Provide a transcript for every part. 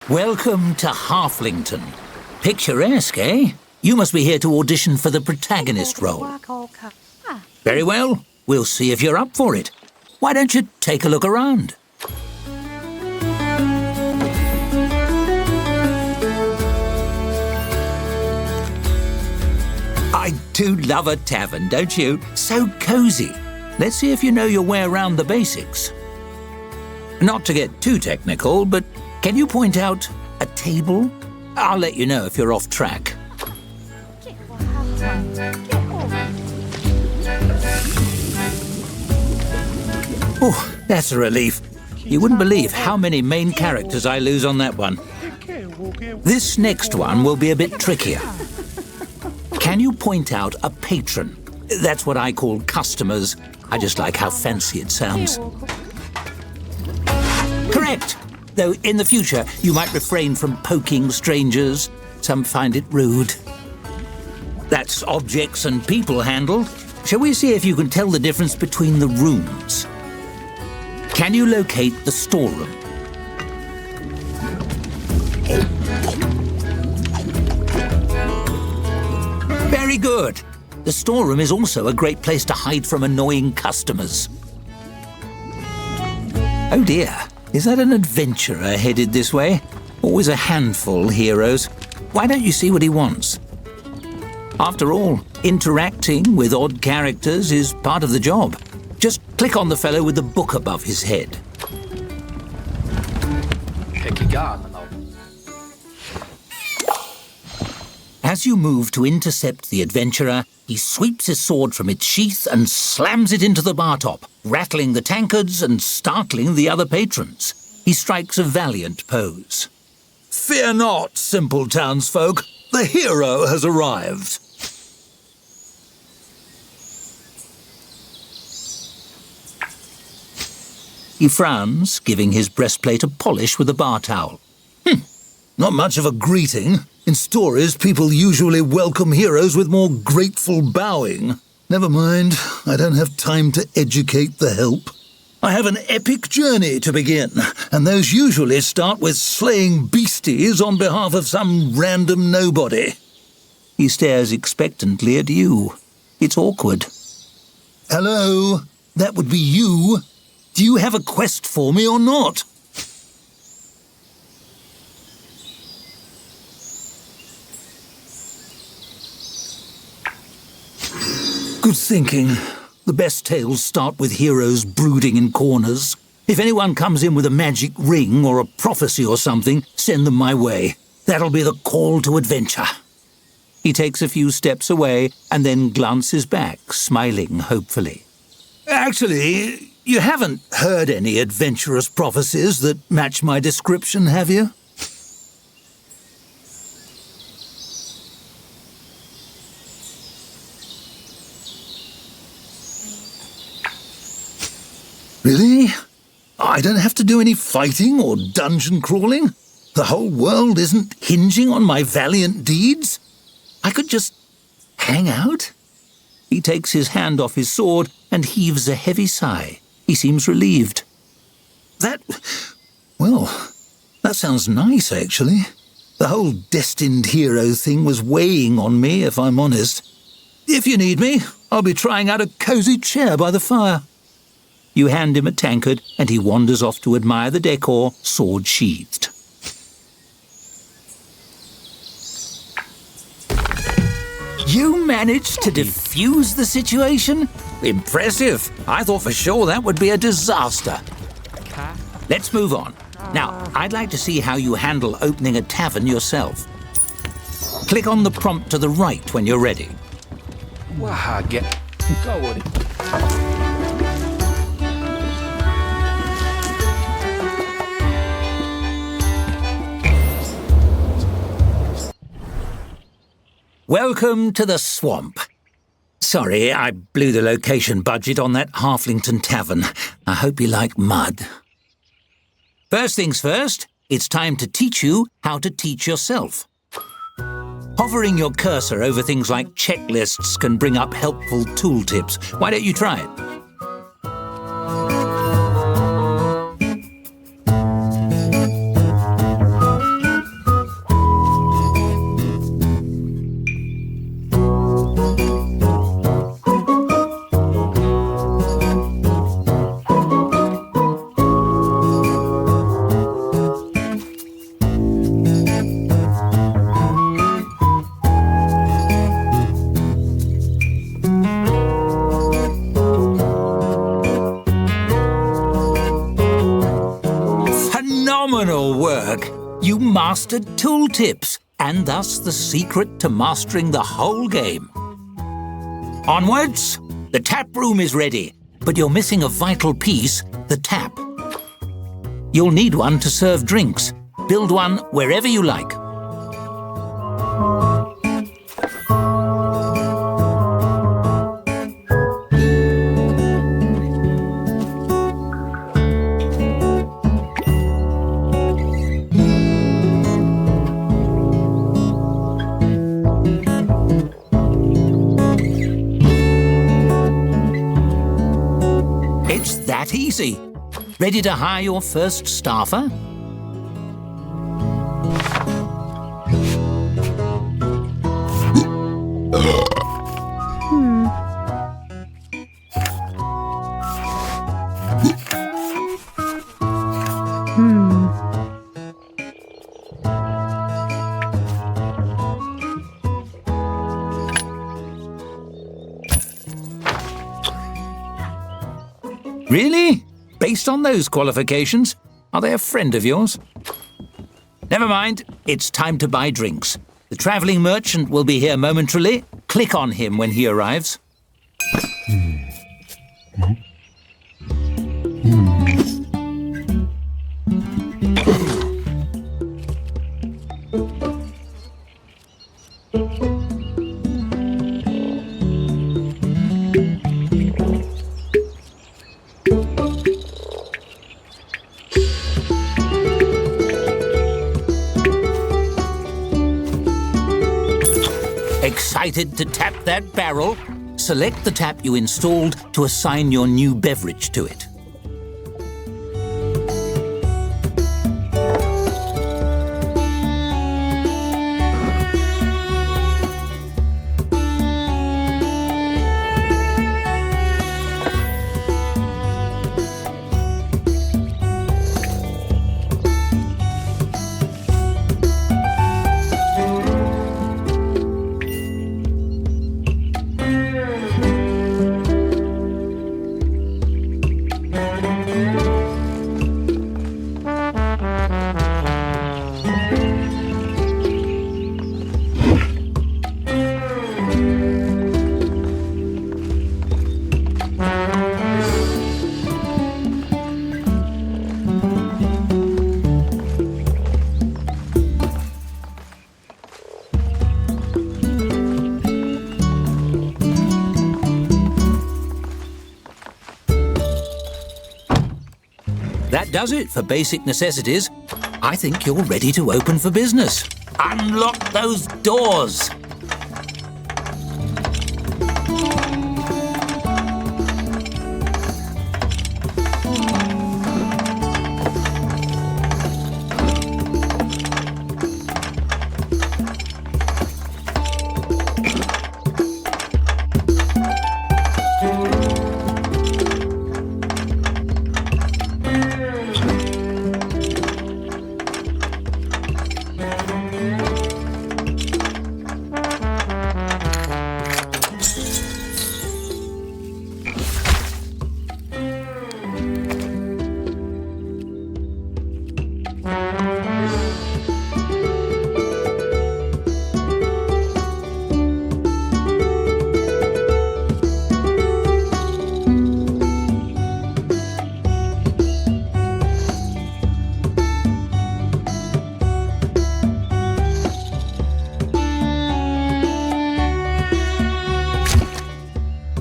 Welcome to Halflington. Picturesque, eh? You must be here to audition for the protagonist role. Very well. We'll see if you're up for it. Why don't you take a look around? I do love a tavern, don't you? So cosy. Let's see if you know your way around the basics. Not to get too technical, but can you point out a table? I'll let you know if you're off track. Oh, that's a relief. You wouldn't believe how many main characters I lose on that one. This next one will be a bit trickier. Can you point out a patron? That's what I call customers. I just like how fancy it sounds. Correct! Though in the future, you might refrain from poking strangers. Some find it rude. That's objects and people handled. Shall we see if you can tell the difference between the rooms? Can you locate the storeroom? Very good. The storeroom is also a great place to hide from annoying customers. Oh dear, is that an adventurer headed this way? Always a handful, heroes. Why don't you see what he wants? After all, interacting with odd characters is part of the job. Just click on the fellow with the book above his head. As you move to intercept the adventurer, he sweeps his sword from its sheath and slams it into the bar top, rattling the tankards and startling the other patrons. He strikes a valiant pose. Fear not, simple townsfolk. The hero has arrived. He frowns, giving his breastplate a polish with a bar towel. Not much of a greeting. In stories, people usually welcome heroes with more grateful bowing. Never mind, I don't have time to educate the help. I have an epic journey to begin, and those usually start with slaying beasties on behalf of some random nobody. He stares expectantly at you. It's awkward. Hello, that would be you. Do you have a quest for me or not? Good thinking. The best tales start with heroes brooding in corners. If anyone comes in with a magic ring or a prophecy or something, send them my way. That'll be the call to adventure. He takes a few steps away and then glances back, smiling hopefully. Actually, you haven't heard any adventurous prophecies that match my description, have you? Really? I don't have to do any fighting or dungeon crawling? The whole world isn't hinging on my valiant deeds? I could just hang out? He takes his hand off his sword and heaves a heavy sigh. He seems relieved. That sounds nice, actually. The whole destined hero thing was weighing on me, if I'm honest. If you need me, I'll be trying out a cozy chair by the fire. You hand him a tankard, and he wanders off to admire the decor, sword sheathed. You managed to defuse the situation? Impressive. I thought for sure that would be a disaster. Let's move on. Now, I'd like to see how you handle opening a tavern yourself. Click on the prompt to the right when you're ready. Go with it. Welcome to the swamp. Sorry, I blew the location budget on that Halflington tavern. I hope you like mud. First things first, it's time to teach you how to teach yourself. Hovering your cursor over things like checklists can bring up helpful tooltips. Why don't you try it? mastered tooltips, and thus the secret to mastering the whole game. Onwards! The tap room is ready, but you're missing a vital piece, the tap. You'll need one to serve drinks. Build one wherever you like. It's that easy. Ready to hire your first staffer? Really? Based on those qualifications? Are they a friend of yours? Never mind. It's time to buy drinks. The travelling merchant will be here momentarily. Click on him when he arrives. Excited to tap that barrel? Select the tap you installed to assign your new beverage to it. That does it for basic necessities. I think you're ready to open for business. Unlock those doors!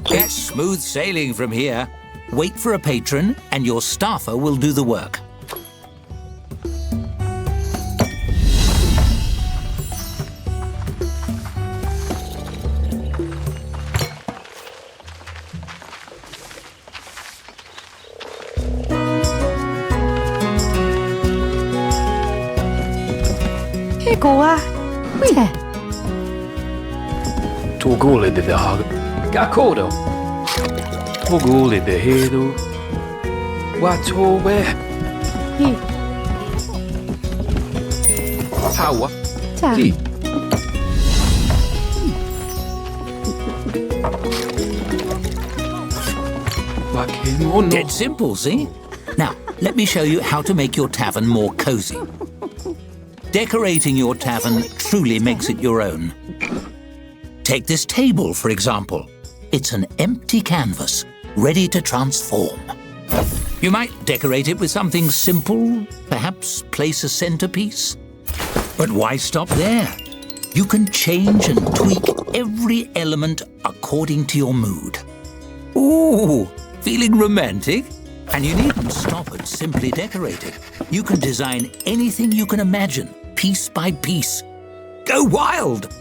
Get smooth sailing from here. Wait for a patron and your staffer will do the work. Togole de dag. Gakodo. Togole de hedu. Watowe. Hawa. Ti. Dead simple, see? Now, let me show you how to make your tavern more cozy. decorating your tavern truly makes it your own. Take this table, for example. It's an empty canvas, ready to transform. You might decorate it with something simple, perhaps place a centerpiece. But why stop there? You can change and tweak every element according to your mood. Ooh, feeling romantic? And you needn't stop at simply decorating. You can design anything you can imagine, piece by piece. Go wild!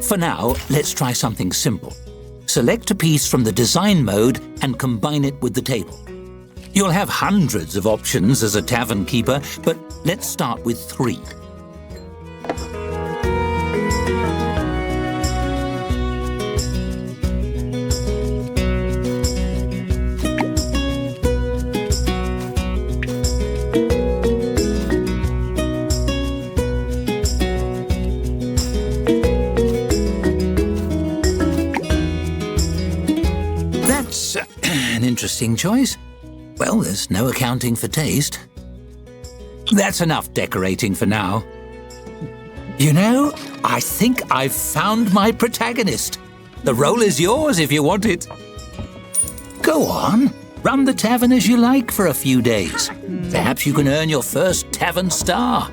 For now, let's try something simple. Select a piece from the design mode and combine it with the table. You'll have hundreds of options as a tavern keeper, but let's start with 3. That's an interesting choice. Well, there's no accounting for taste. That's enough decorating for now. You know, I think I've found my protagonist. The role is yours if you want it. Go on, run the tavern as you like for a few days. Perhaps you can earn your first tavern star.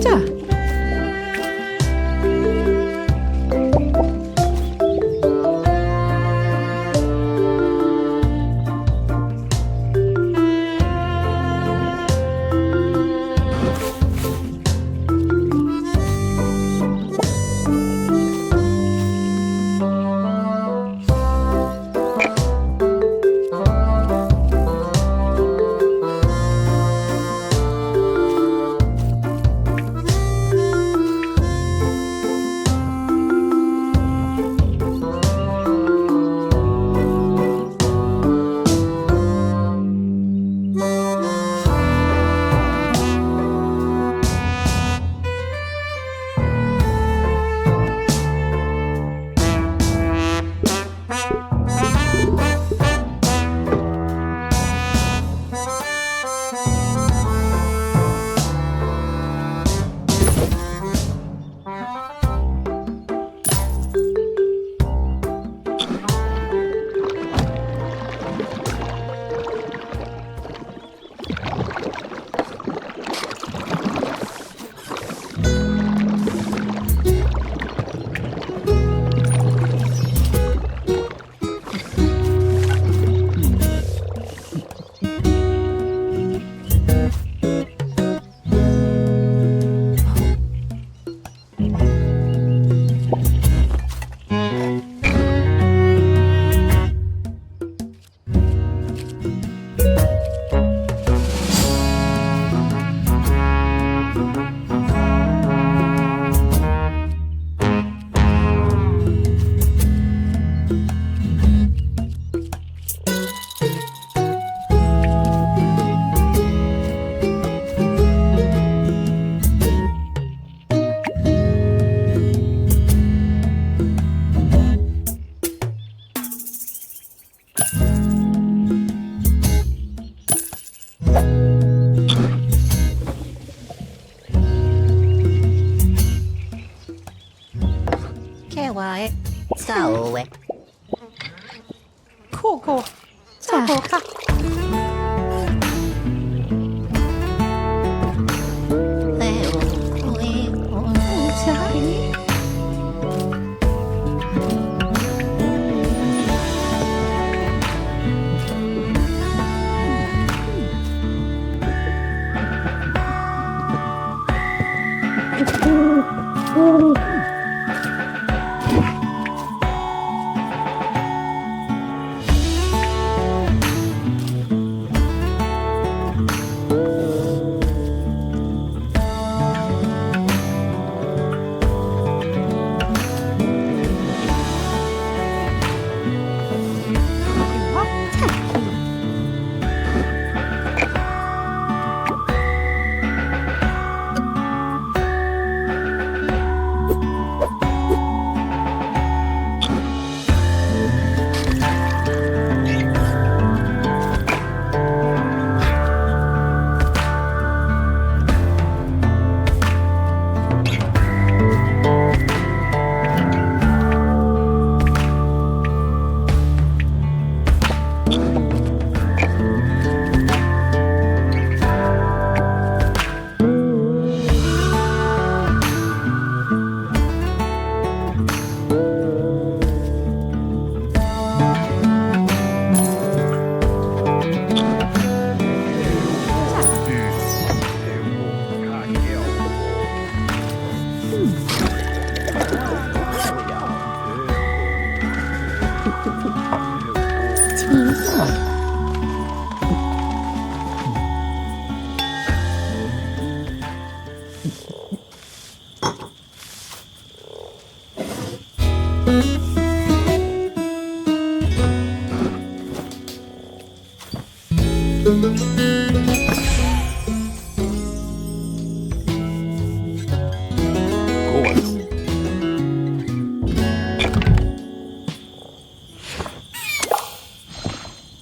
자, 개와의 싸우에 코고, 자, 가 자,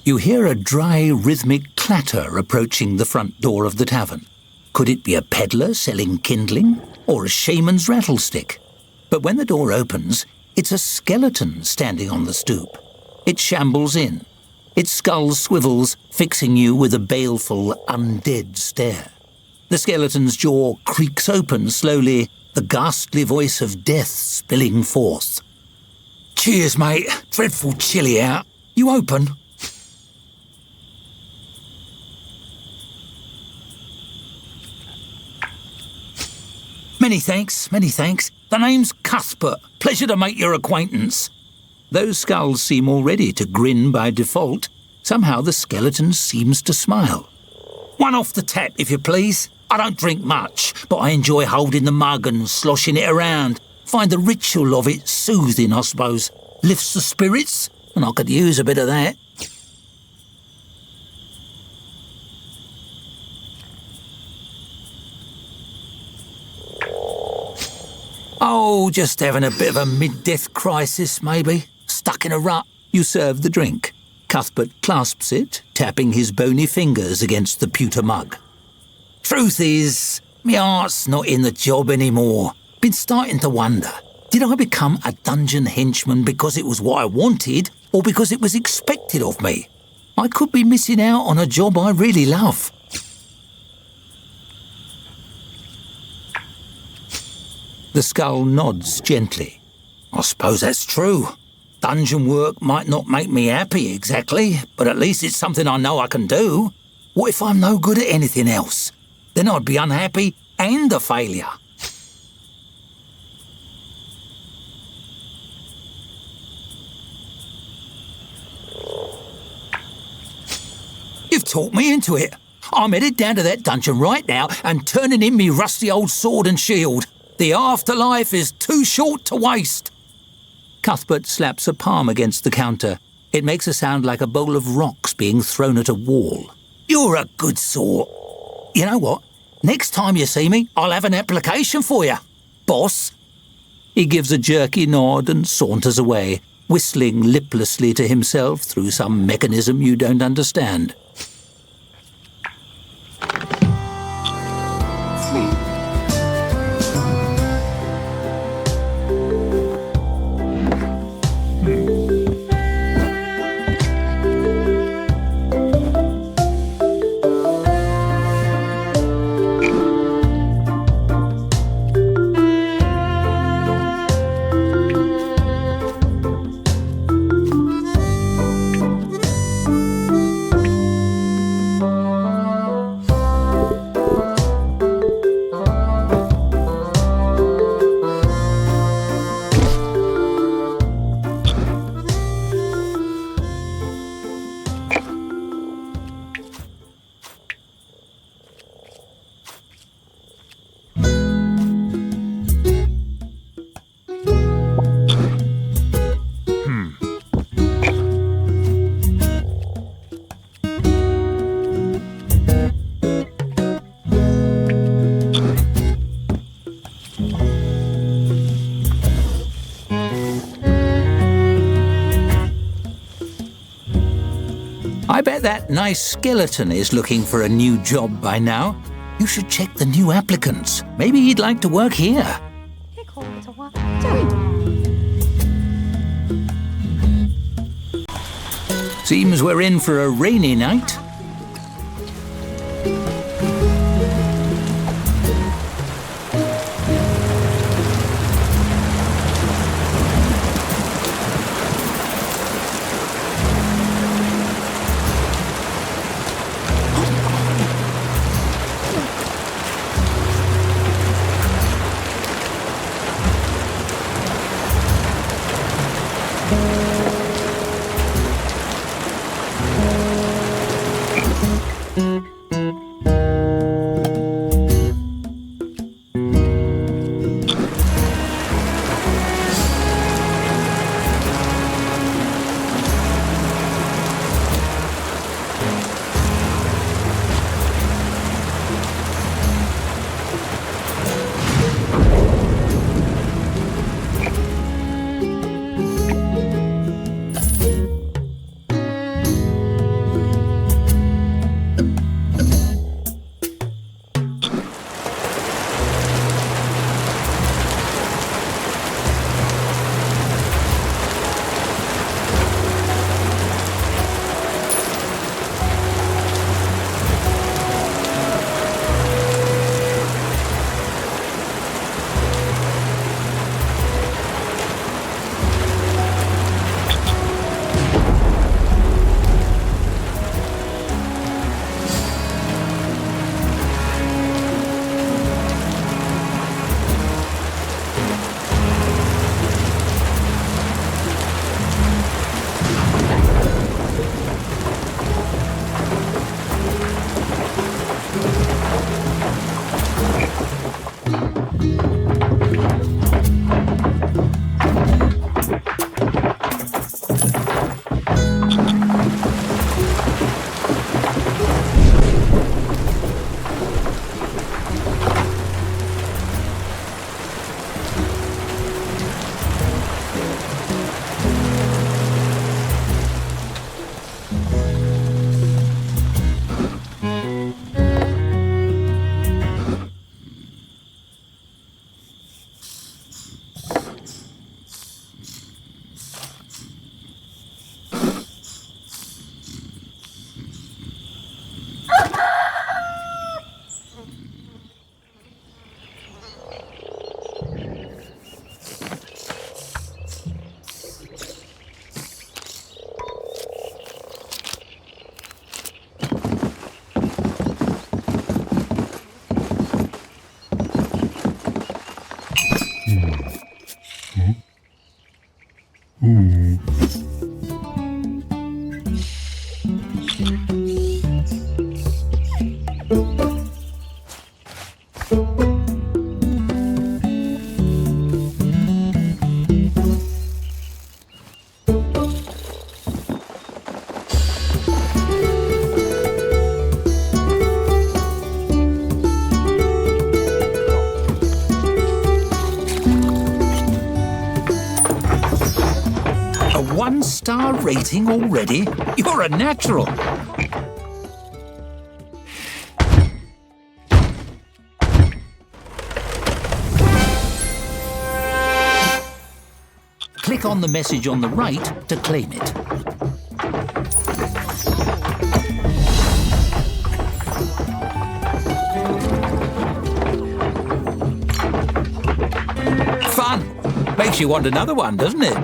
You hear a dry, rhythmic clatter approaching the front door of the tavern. Could it be a peddler selling kindling or a shaman's rattlestick? But when the door opens, it's a skeleton standing on the stoop. It shambles in. Its skull swivels, fixing you with a baleful, undead stare. The skeleton's jaw creaks open slowly, the ghastly voice of death spilling forth. "Cheers, mate. Dreadful chilly out. You open?" Many thanks, many thanks. The name's Cuthbert. Pleasure to make your acquaintance." Those skulls seem already to grin by default. Somehow the skeleton seems to smile. "One off the tap, if you please. I don't drink much, but I enjoy holding the mug and sloshing it around. Find the ritual of it soothing, I suppose. Lifts the spirits, and I could use a bit of that." "Oh, just having a bit of a mid-death crisis, maybe. Stuck in a rut." You serve the drink. Cuthbert clasps it, tapping his bony fingers against the pewter mug. "Truth is, my heart's not in the job anymore. Been starting to wonder, did I become a dungeon henchman because it was what I wanted, or because it was expected of me? I could be missing out on a job I really love." The skull nods gently. "I suppose that's true. Dungeon work might not make me happy exactly, but at least it's something I know I can do. What if I'm no good at anything else? Then I'd be unhappy and a failure." "You've talked me into it. I'm headed down to that dungeon right now and turning in me rusty old sword and shield. The afterlife is too short to waste." Cuthbert slaps a palm against the counter. It makes a sound like a bowl of rocks being thrown at a wall. "You're a good sort. You know what? Next time you see me, I'll have an application for you, boss." He gives a jerky nod and saunters away, whistling liplessly to himself through some mechanism you don't understand. I bet that nice skeleton is looking for a new job by now. You should check the new applicants. Maybe he'd like to work here. 이거 좋아. 자. Seems we're in for a rainy night. One-star rating already? You're a natural. Click on the message on the right to claim it. Fun! Makes you want another one, doesn't it?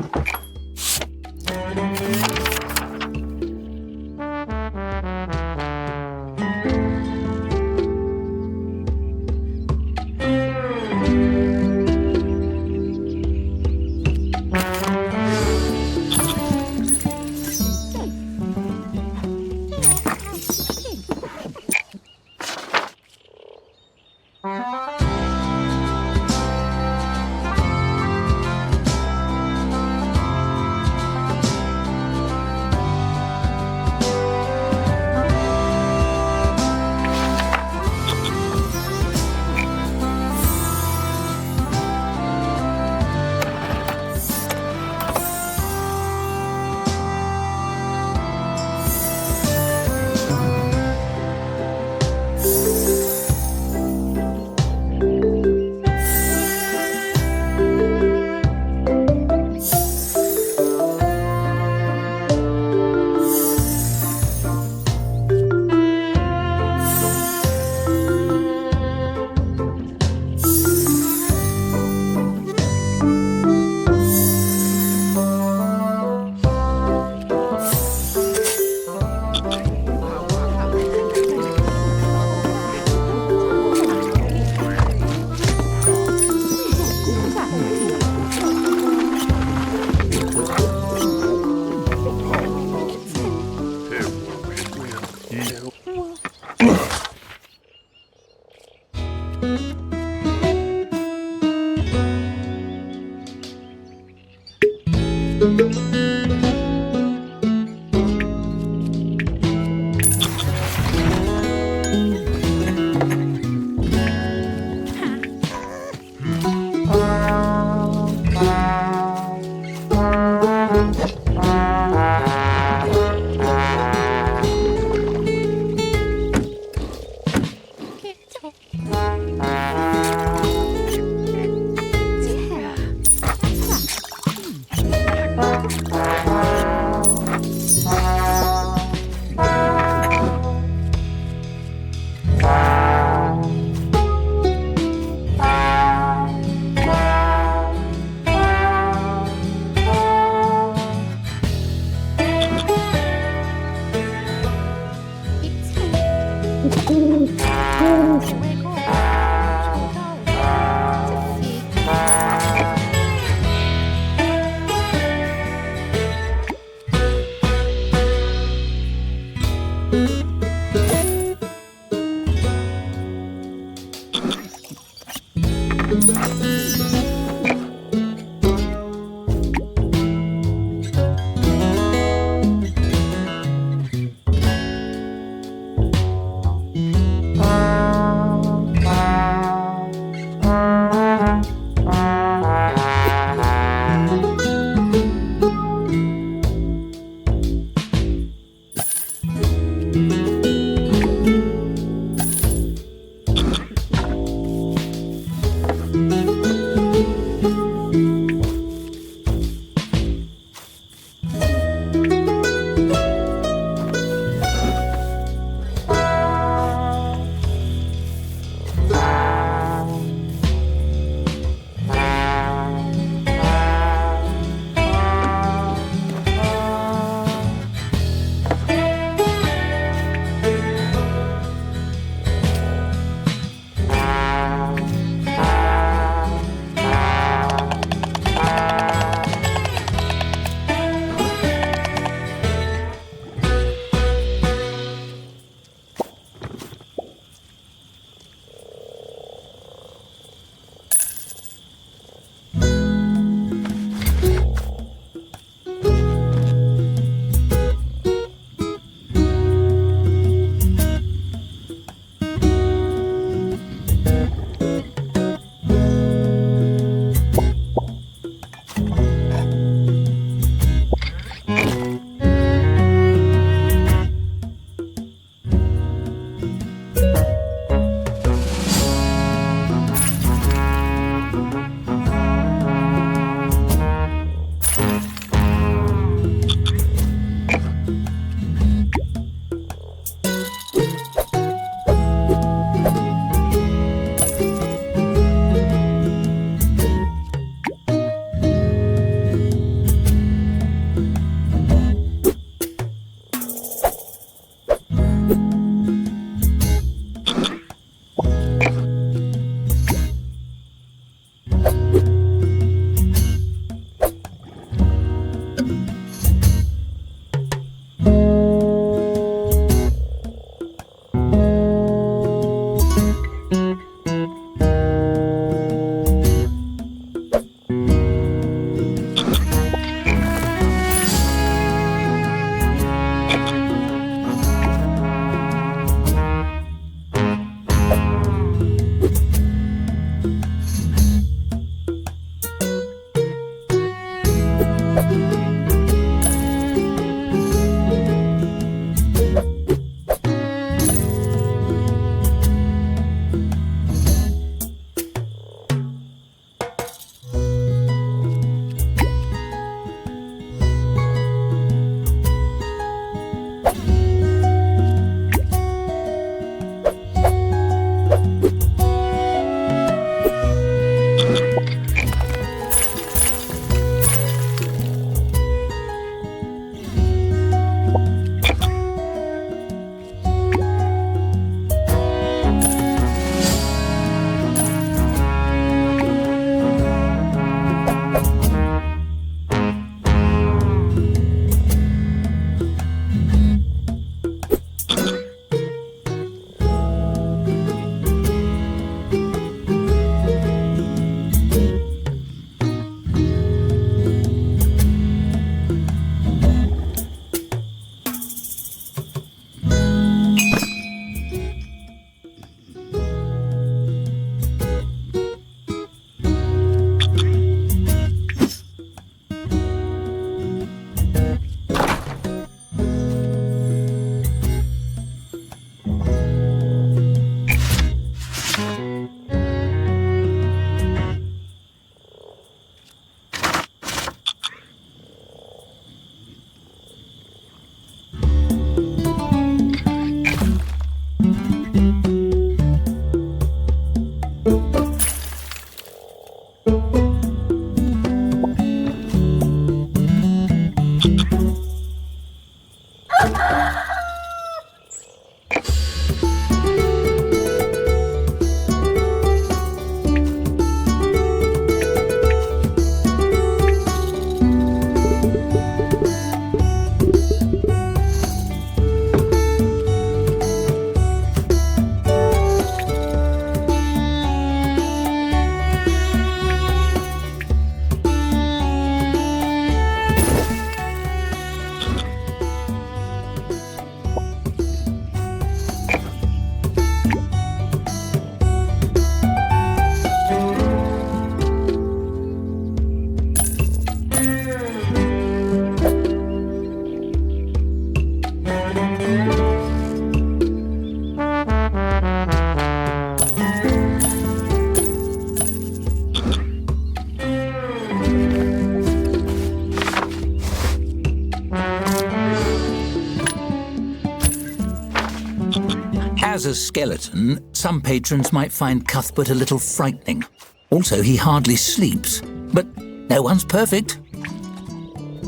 As a skeleton, some patrons might find Cuthbert a little frightening. Also, he hardly sleeps. But no one's perfect.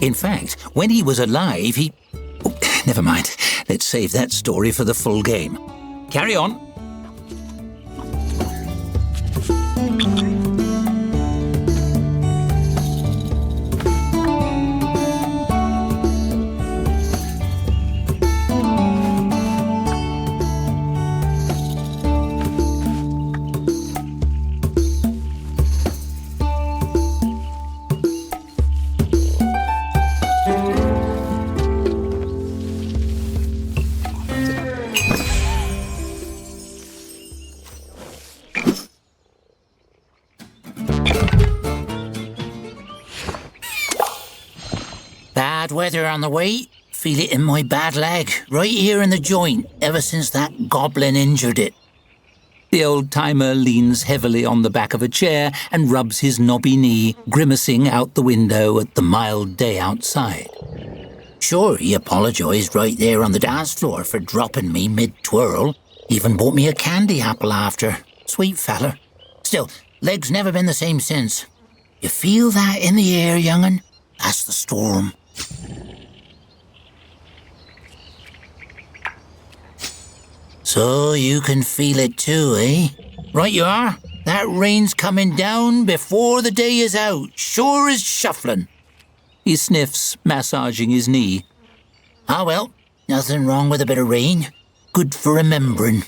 In fact, when he was alive, he... Oh, never mind. Let's save that story for the full game. Carry on. Bad weather on the way. Feel it in my bad leg, right here in the joint, ever since that goblin injured it. The old-timer leans heavily on the back of a chair and rubs his knobby knee, grimacing out the window at the mild day outside. Sure, he apologised right there on the dance floor for dropping me mid-twirl. Even bought me a candy apple after. Sweet feller. Still, leg's never been the same since. You feel that in the air, young'un? That's the storm. So you can feel it too, eh? Right you are. That rain's coming down before the day is out. Sure as shuffling. He sniffs, massaging his knee. Ah well, nothing wrong with a bit of rain. Good for remembering.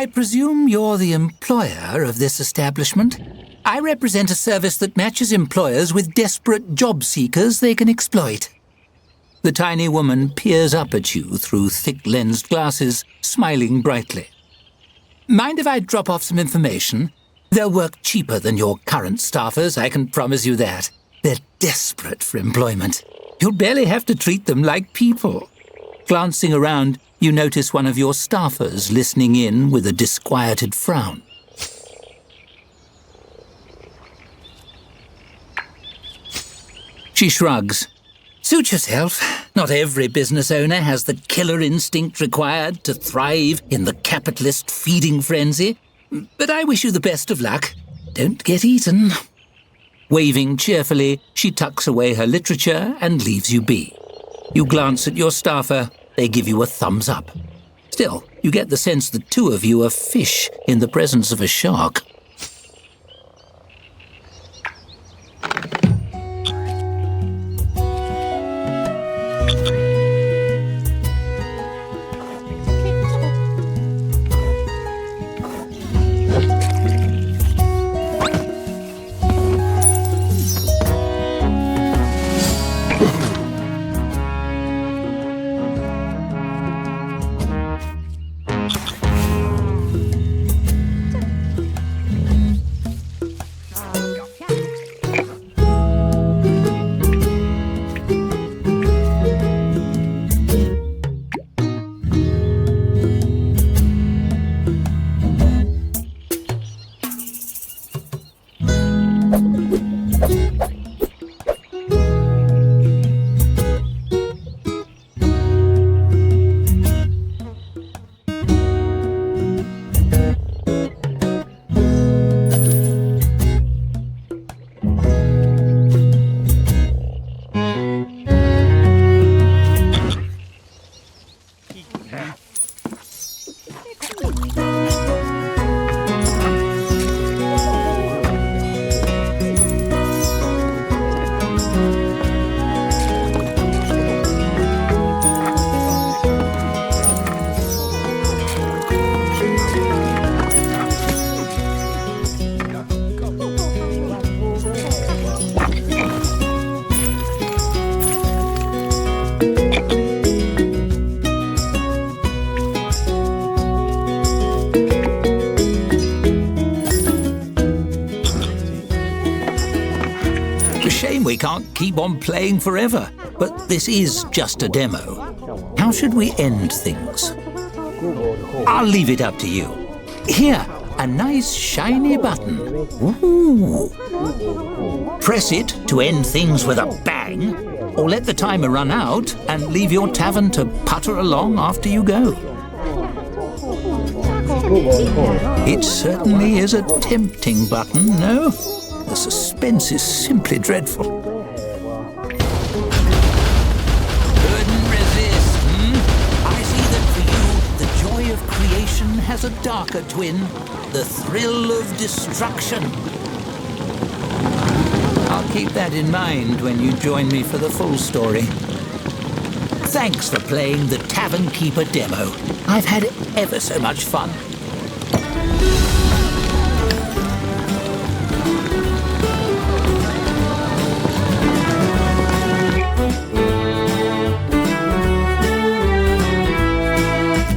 I presume you're the employer of this establishment? I represent a service that matches employers with desperate job seekers they can exploit. The tiny woman peers up at you through thick-lensed glasses, smiling brightly. Mind if I drop off some information? They'll work cheaper than your current staffers, I can promise you that. They're desperate for employment. You'll barely have to treat them like people. Glancing around, you notice one of your staffers listening in with a disquieted frown. She shrugs. Suit yourself. Not every business owner has the killer instinct required to thrive in the capitalist feeding frenzy. But I wish you the best of luck. Don't get eaten. Waving cheerfully, she tucks away her literature and leaves you be. You glance at your staffer. They give you a thumbs up. Still, you get the sense the two of you are fish in the presence of a shark. We can't keep on playing forever, but this is just a demo. How should we end things? I'll leave it up to you. Here, a nice shiny button. Ooh. Press it to end things with a bang, or let the timer run out and leave your tavern to putter along after you go. It certainly is a tempting button, no? The suspense is simply dreadful. Couldn't resist, I see that for you, the joy of creation has a darker twin, the thrill of destruction. I'll keep that in mind when you join me for the full story. Thanks for playing the Tavern Keeper demo. I've had ever so much fun.